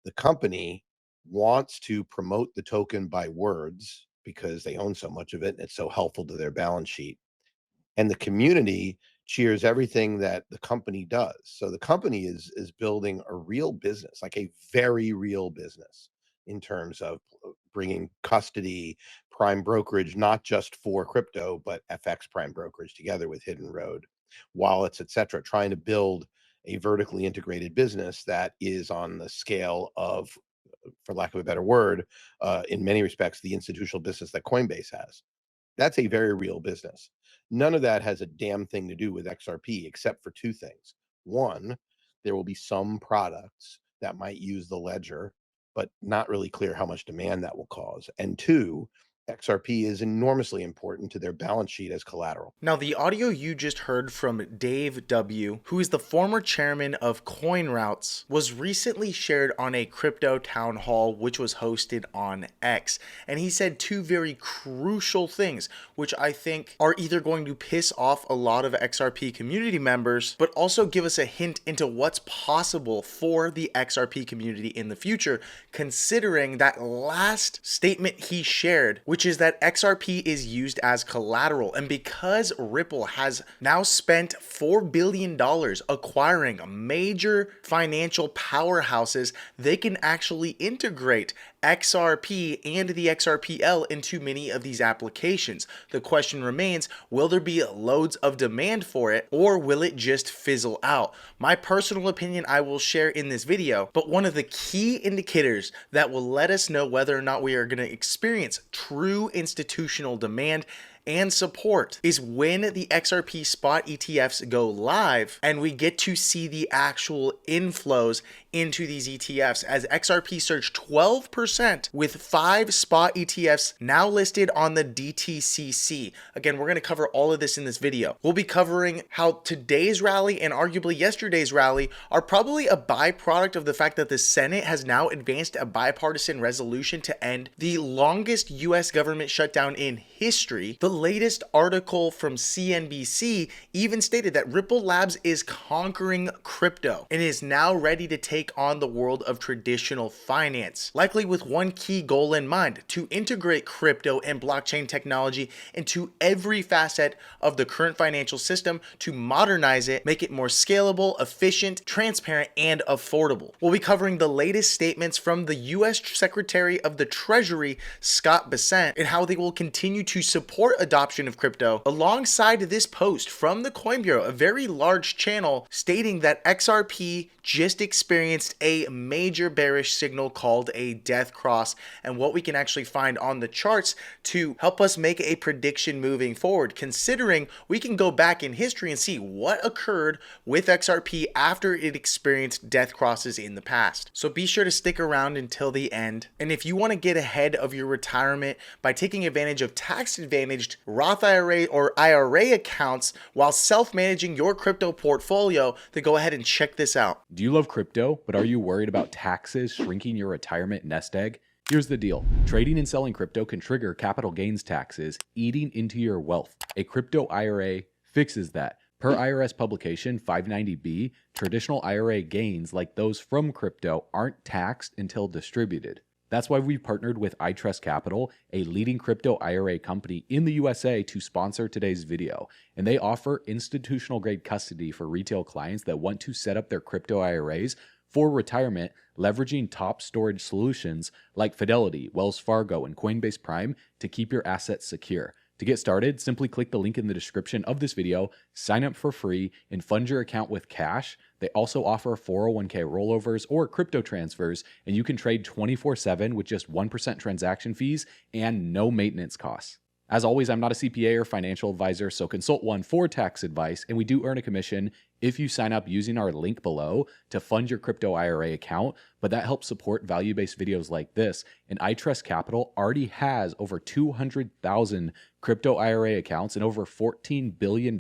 The company wants to promote the token by words because they own so much of it and it's so helpful to their balance sheet. And the community cheers everything that the company does. So the company is building a real business, like a very real business in terms of bringing custody, prime brokerage, not just for crypto, but FX prime brokerage together with Hidden Road, wallets, et cetera, trying to build a vertically integrated business that is on the scale of, for lack of a better word, in many respects, the institutional business that Coinbase has. That's a very real business. None of that has a damn thing to do with XRP except for two things. One, there will be some products that might use the ledger, but not really clear how much demand that will cause. And two, XRP is enormously important to their balance sheet as collateral. Now, the audio you just heard from Dave W., who is the former chairman of CoinRoutes, was recently shared on a crypto town hall which was hosted on X. And he said two very crucial things, which I think are either going to piss off a lot of XRP community members, but also give us a hint into what's possible for the XRP community in the future, considering that last statement he shared, which is that XRP is used as collateral. And because Ripple has now spent $4 billion acquiring major financial powerhouses, they can actually integrate XRP and the XRPL into many of these applications. The question remains, will there be loads of demand for it, or will it just fizzle out? My personal opinion I will share in this video, but one of the key indicators that will let us know whether or not we are going to experience true institutional demand and support is when the XRP spot ETFs go live and we get to see the actual inflows into these ETFs, as XRP surged 12% with 5 spot ETFs now listed on the DTCC. Again, we're going to cover all of this in this video. We'll be covering how today's rally and arguably yesterday's rally are probably a byproduct of the fact that the Senate has now advanced a bipartisan resolution to end the longest US government shutdown in history. The latest article from CNBC even stated that Ripple Labs is conquering crypto and is now ready to take on the world of traditional finance, likely with one key goal in mind: to integrate crypto and blockchain technology into every facet of the current financial system to modernize it, make it more scalable, efficient, transparent, and affordable. We'll be covering the latest statements from the US Secretary of the Treasury, Scott Bessent, and how they will continue to support adoption of crypto, alongside this post from the Coin Bureau, a very large channel, stating that XRP just experienced a major bearish signal called a death cross, and what we can actually find on the charts to help us make a prediction moving forward, considering we can go back in history and see what occurred with XRP after it experienced death crosses in the past. So be sure to stick around until the end. And if you want to get ahead of your retirement by taking advantage of tax-advantaged Roth IRA or IRA accounts while self-managing your crypto portfolio, then go ahead and check this out. Do you love crypto, but are you worried about taxes shrinking your retirement nest egg? Here's the deal. Trading and selling crypto can trigger capital gains taxes, eating into your wealth. A crypto IRA fixes that. Per IRS publication 590B, traditional IRA gains like those from crypto aren't taxed until distributed. That's why we've partnered with iTrust Capital, a leading crypto IRA company in the USA, to sponsor today's video. And they offer institutional grade custody for retail clients that want to set up their crypto IRAs for retirement, leveraging top storage solutions like Fidelity, Wells Fargo, and Coinbase Prime to keep your assets secure. To get started, simply click the link in the description of this video, sign up for free, and fund your account with cash. They also offer 401k rollovers or crypto transfers, and you can trade 24/7 with just 1% transaction fees and no maintenance costs. As always, I'm not a CPA or financial advisor, so consult one for tax advice, and we do earn a commission if you sign up using our link below to fund your crypto IRA account, but that helps support value-based videos like this. And iTrust Capital already has over 200,000 crypto IRA accounts and over $14 billion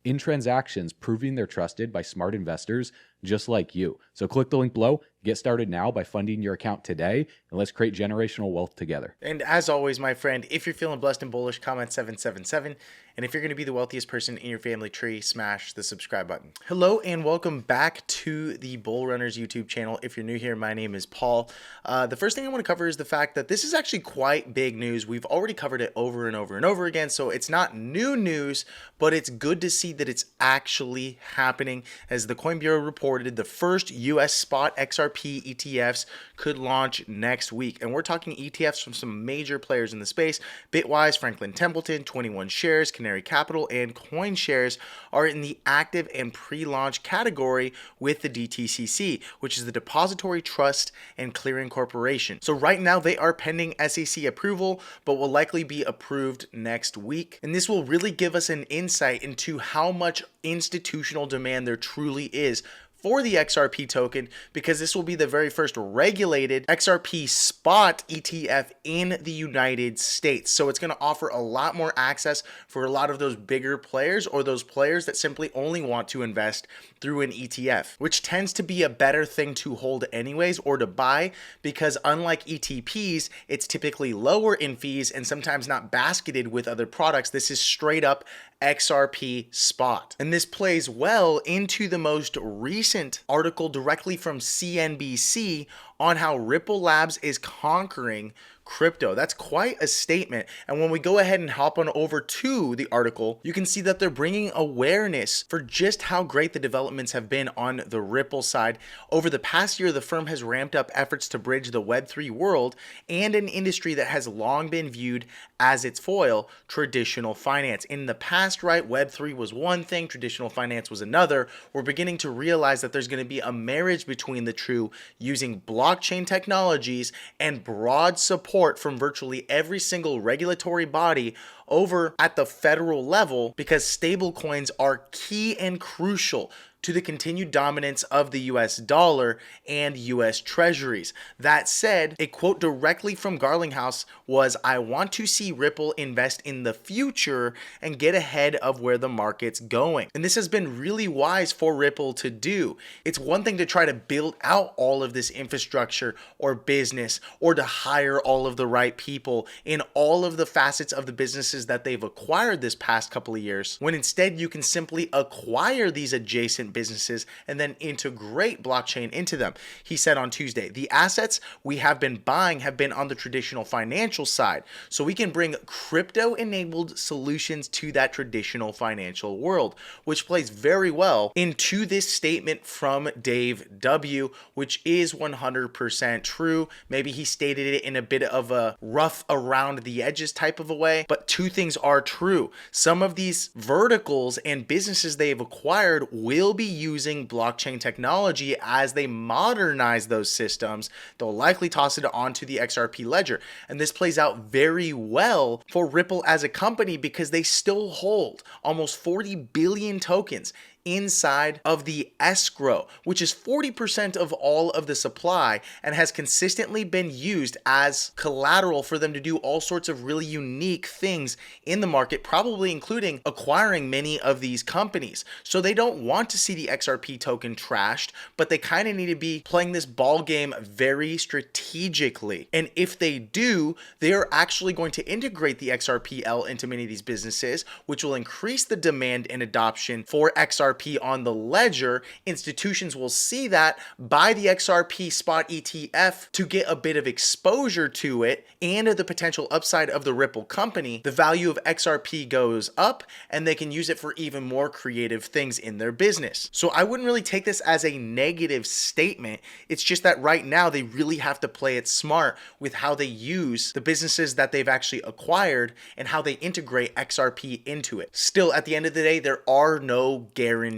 in transactions, proving they're trusted by smart investors just like you. So click the link below, get started now by funding your account today, and let's create generational wealth together. And as always, my friend, if you're feeling blessed and bullish, comment 777. And if you're going to be the wealthiest person in your family tree, smash the subscribe button. Hello and welcome back to the Bull Runners YouTube channel. If you're new here, my name is Paul. The first thing I want to cover is the fact that this is actually quite big news. We've already covered it over and over and over again, so it's not new news, but it's good to see that it's actually happening. As the Coin Bureau reported, the first US spot XRP ETFs could launch next week. And we're talking ETFs from some major players in the space. Bitwise, Franklin Templeton, 21 Shares, Canary Capital, and CoinShares are in the active and pre-launch category with the DTCC, which is the Depository Trust and Clearing Corporation. So right now they are pending SEC approval, but will likely be approved next week. And this will really give us an insight into how much institutional demand there truly is for the XRP token, because this will be the very first regulated XRP spot ETF in the United States. So it's going to offer a lot more access for a lot of those bigger players, or those players that simply only want to invest through an ETF, which tends to be a better thing to hold anyways, or to buy, because unlike ETPs, it's typically lower in fees and sometimes not basketed with other products. This is straight up XRP spot. And this plays well into the most recent article directly from CNBC on how Ripple Labs is conquering crypto. That's quite a statement. And when we go ahead and hop on over to the article, you can see that they're bringing awareness for just how great the developments have been on the Ripple side. Over the past year, the firm has ramped up efforts to bridge the Web3 world and an industry that has long been viewed as its foil, traditional finance. In the past, right, Web3 was one thing, traditional finance was another. We're beginning to realize that there's going to be a marriage between the two, using blockchain technologies and broad support from virtually every single regulatory body over at the federal level, because stablecoins are key and crucial to the continued dominance of the US dollar and US treasuries. That said, a quote directly from Garlinghouse was, "I want to see Ripple invest in the future and get ahead of where the market's going." And this has been really wise for Ripple to do. It's one thing to try to build out all of this infrastructure or business, or to hire all of the right people in all of the facets of the businesses that they've acquired this past couple of years, when instead you can simply acquire these adjacent businesses and then integrate blockchain into them. He said on Tuesday, "The assets we have been buying have been on the traditional financial side, so we can bring crypto-enabled solutions to that traditional financial world," which plays very well into this statement from Dave W., which is 100% true. Maybe he stated it in a bit of a rough around the edges type of a way, but two things are true. Some of these verticals and businesses they have acquired will be using blockchain technology as they modernize those systems. They'll likely toss it onto the XRP ledger. And this plays out very well for Ripple as a company, because they still hold almost 40 billion tokens inside of the escrow, which is 40% of all of the supply, and has consistently been used as collateral for them to do all sorts of really unique things in the market, probably including acquiring many of these companies. So they don't want to see the XRP token trashed, but they kind of need to be playing this ball game very strategically. And if they do, they are actually going to integrate the XRPL into many of these businesses, which will increase the demand and adoption for XRP on the ledger. Institutions will see that, buy the XRP spot ETF to get a bit of exposure to it and the potential upside of the Ripple company. The value of XRP goes up, and they can use it for even more creative things in their business. So I wouldn't really take this as a negative statement. It's just that right now they really have to play it smart with how they use the businesses that they've actually acquired and how they integrate XRP into it. Still, at the end of the day, there are no guarantees.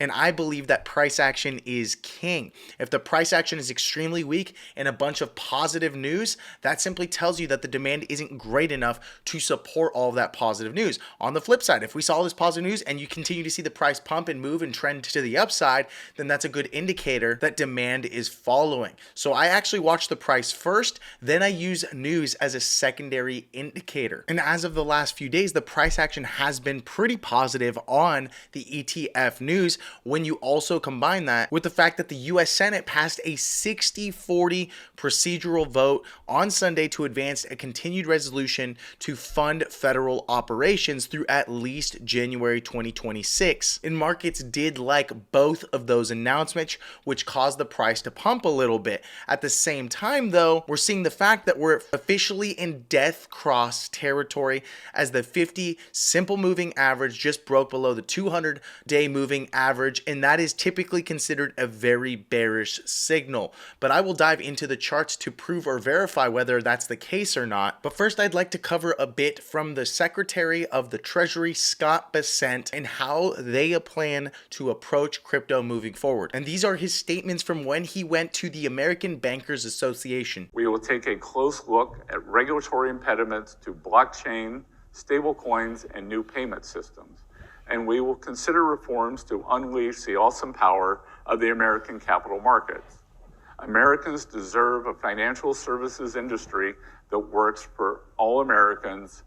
And I believe that price action is king. If the price action is extremely weak and a bunch of positive news, that simply tells you that the demand isn't great enough to support all of that positive news. On the flip side, if we saw this positive news and you continue to see the price pump and move and trend to the upside, then that's a good indicator that demand is following. So I actually watch the price first, then I use news as a secondary indicator. And as of the last few days, the price action has been pretty positive on the ETF news when you also combine that with the fact that the US Senate passed a 60-40 procedural vote on Sunday to advance a continued resolution to fund federal operations through at least January 2026. And markets did like both of those announcements, which caused the price to pump a little bit. At the same time, though, we're seeing the fact that we're officially in death cross territory as the 50 simple moving average just broke below the 200-day moving average, and that is typically considered a very bearish signal. But I will dive into the charts to prove or verify whether that's the case or not. But first, I'd like to cover a bit from the Secretary of the Treasury, Scott Bessent, and how they plan to approach crypto moving forward. And these are his statements from when he went to the American Bankers Association. We will take a close look at regulatory impediments to blockchain, stablecoins, and new payment systems. And we will consider reforms to unleash the awesome power of the American capital markets. Americans deserve a financial services industry that works for all Americans,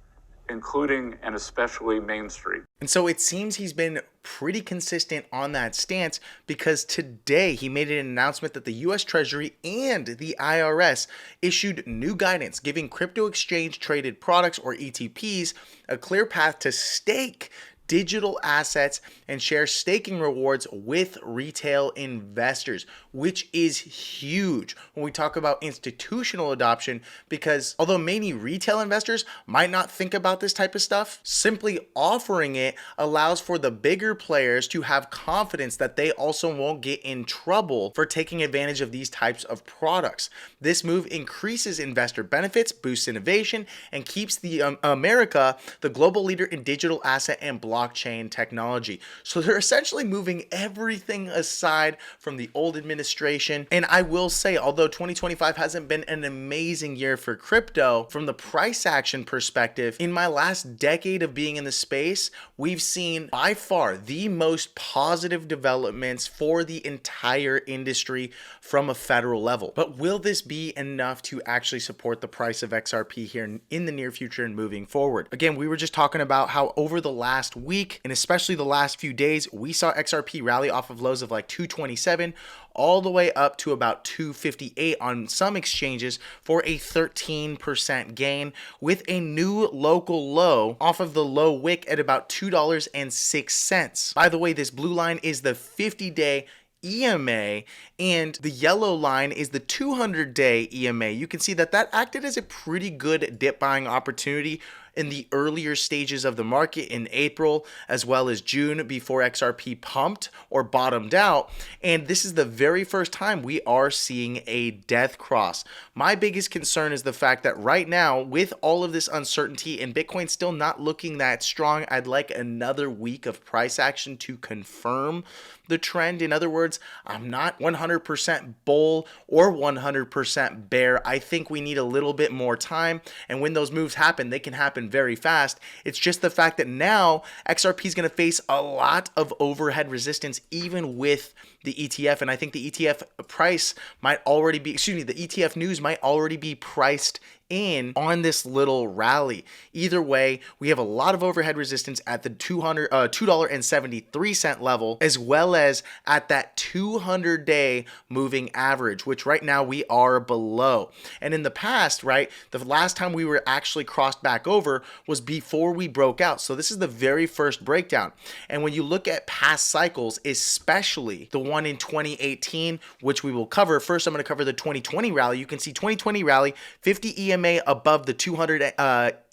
including and especially Main Street. And so it seems he's been pretty consistent on that stance, because today he made an announcement that the US Treasury and the IRS issued new guidance giving crypto exchange traded products, or ETPs, a clear path to stake digital assets and share staking rewards with retail investors, which is huge when we talk about institutional adoption, because although many retail investors might not think about this type of stuff, simply offering it allows for the bigger players to have confidence that they also won't get in trouble for taking advantage of these types of products. This move increases investor benefits, boosts innovation, and keeps the America the global leader in digital asset and blockchain technology. So they're essentially moving everything aside from the old administration. And I will say, although 2025 hasn't been an amazing year for crypto, from the price action perspective, in my last decade of being in the space, we've seen by far the most positive developments for the entire industry from a federal level. But will this be enough to actually support the price of XRP here in the near future and moving forward? Again, we were just talking about how over the last week, and especially the last few days, we saw XRP rally off of lows of like 227 all the way up to about 258 on some exchanges for a 13% gain, with a new local low off of the low wick at about $2.06. By the way, this blue line is the 50-day EMA, and the yellow line is the 200-day EMA. You can see that acted as a pretty good dip buying opportunity in the earlier stages of the market in April as well as June, before XRP pumped or bottomed out. And this is the very first time we are seeing a death cross. My biggest concern is the fact that right now, with all of this uncertainty and Bitcoin still not looking that strong, I'd like another week of price action to confirm the trend. In other words, I'm not 100% bull or 100% bear. I think we need a little bit more time, and when those moves happen, they can happen very fast. It's just the fact that now XRP is going to face a lot of overhead resistance even with the ETF, and I think the ETF price might already be, the ETF news might already be priced in on this little rally. Either way, we have a lot of overhead resistance at the $2.73 level, as well as at that 200-day moving average, which right now we are below. And in the past, right, the last time we were actually crossed back over was before we broke out. So this is the very first breakdown. And when you look at past cycles, especially the one in 2018, which we will cover, first I'm going to cover the 2020 rally. You can see 2020 rally, 50 EMA above the 200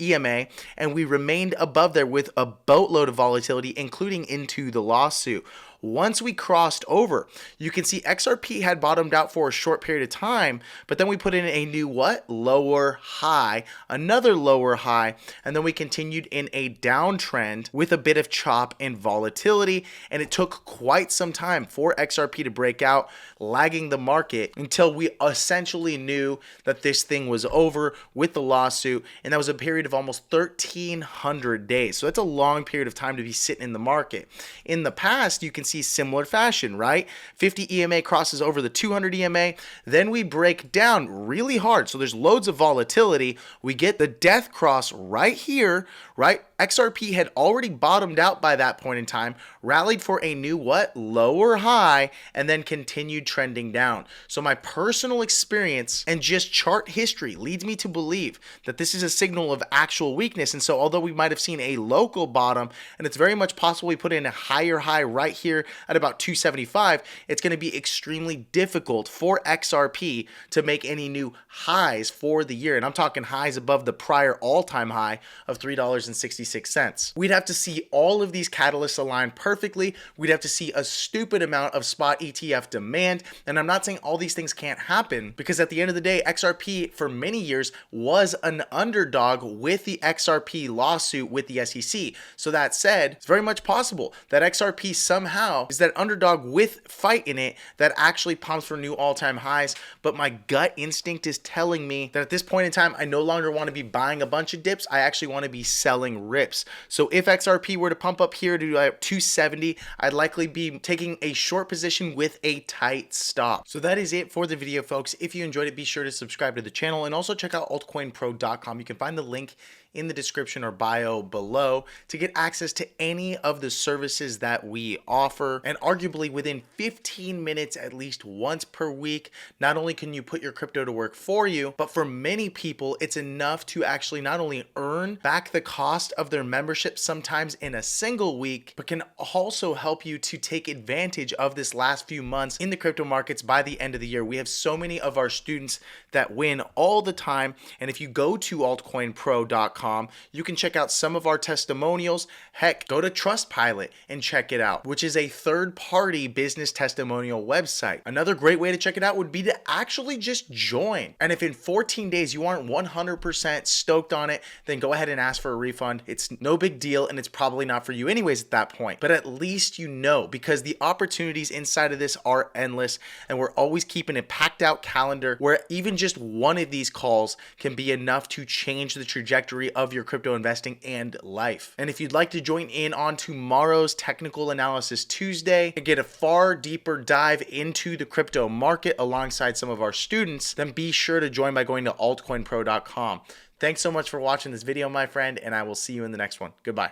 EMA, and we remained above there with a boatload of volatility, including into the lawsuit. Once we crossed over, you can see XRP had bottomed out for a short period of time, but then we put in a new lower high, another lower high, and then we continued in a downtrend with a bit of chop and volatility, and it took quite some time for XRP to break out, lagging the market until we essentially knew that this thing was over with the lawsuit, and that was a period of almost 1,300 days. So that's a long period of time to be sitting in the market. In the past, you can see see similar fashion, right? 50 EMA crosses over the 200 EMA. Then we break down really hard. So there's loads of volatility. We get the death cross right here, right? XRP had already bottomed out by that point in time, rallied for a new what? Lower high, and then continued trending down. So my personal experience and just chart history leads me to believe that this is a signal of actual weakness. And so although we might have seen a local bottom, and it's very much possible we put in a higher high right here at about 275, it's going to be extremely difficult for XRP to make any new highs for the year. And I'm talking highs above the prior all-time high of $3.66. We'd have to see all of these catalysts align perfectly. We'd have to see a stupid amount of spot ETF demand. And I'm not saying all these things can't happen, because at the end of the day, XRP for many years was an underdog with the XRP lawsuit with the SEC. So that said, it's very much possible that XRP somehow is that underdog with fight in it that actually pumps for new all-time highs. But my gut instinct is telling me that at this point in time, I no longer want to be buying a bunch of dips. I actually want to be selling rips. So if XRP were to pump up here to 270, I'd likely be taking a short position with a tight stop. So that is it for the video, folks. If you enjoyed it, be sure to subscribe to the channel and also check out altcoinpro.com. You can find the link in the description or bio below to get access to any of the services that we offer. And arguably within 15 minutes, at least once per week, not only can you put your crypto to work for you, but for many people, it's enough to actually not only earn back the cost of their membership sometimes in a single week, but can also help you to take advantage of this last few months in the crypto markets by the end of the year. We have so many of our students that win all the time. And if you go to altcoinpro.com, you can check out some of our testimonials. Heck, go to Trustpilot and check it out, which is a third-party business testimonial website. Another great way to check it out would be to actually just join. And if in 14 days you aren't 100% stoked on it, then go ahead and ask for a refund. It's no big deal, and it's probably not for you anyways at that point. But at least you know, because the opportunities inside of this are endless, and we're always keeping a packed out calendar where even just one of these calls can be enough to change the trajectory of your crypto investing and life. And if you'd like to join in on tomorrow's Technical Analysis Tuesday and get a far deeper dive into the crypto market alongside some of our students, then be sure to join by going to altcoinpro.com. Thanks so much for watching this video, my friend, and I will see you in the next one. Goodbye.